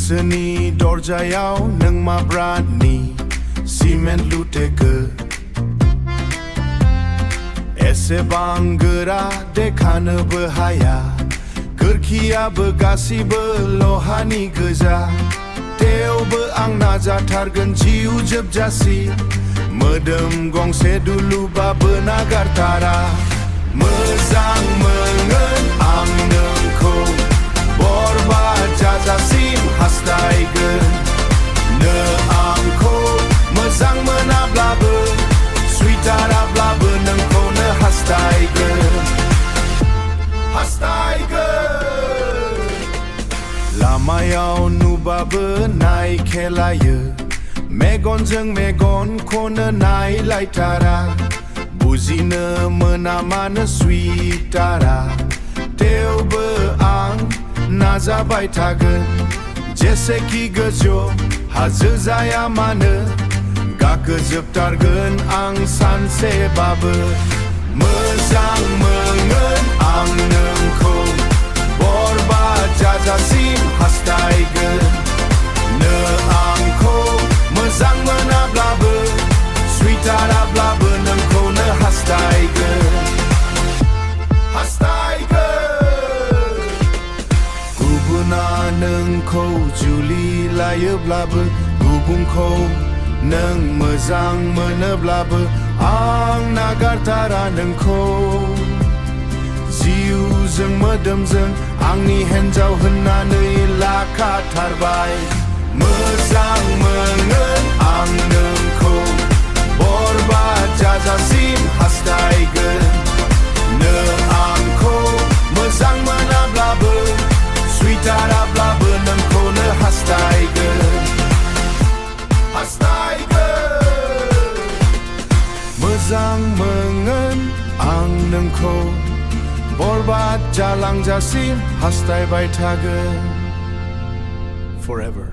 गोसोनि दरजायाव नों माब्रानि सिमेन्ट लुटेखो एसेबां गोरा देखानोबो हाया खोरखियाबो गासिबो लहानि गोजा थेवबो आं नाजाथारगोन जिउ जोबजासि मोदोम गंसे दुलुबाबो नागारथारा मोजां मोनगोन आं नोंखौ बरबाद जाजासिम हास्थायगोन नों आंखौ मोजां मोनाब्लाबो सुइटाराब्लाबो नोंखौनो हास्थायगोन लामायाव नुबाबो नायखेलायो मेगनजों मेगनखौनो नायलायथारा बुजिनो मोना मानो सुइटारा थेवबो आं नाजाबाय थागोन जेसेखि गोजौ हाजो जाया मानो गाखोजोबथारगोन आं सानसेबाबो मोजां मोनगोन आं नोंखौ बरबाद जाजासिम हास्थायगोन नों आंखौ मोजां मोनाब्लाबो सुइटाराब्लाबो नोंखौनो हास्थायगोन गुबुना नोंखौ जुलि लायोब्लाबो गुबुनखौ नों मोजां मोनोब्लाबो आं नागारथारा नोंखौ जिउजों मोदोमजों आंनि हिन्जाव होननानै लाखाथारबाय मोजां मोनगोन आं नोंखौ बरबाद जाजासिम हास्थायगोन नों आंखौ मोजां मोनाब्लाबो सुइटाराब्लाबो नोंखौनो हास्थायगोन मोजां मोनगोन आं नोंखौ बरबाद जालांजासिम हास्थायबाय थागोन forever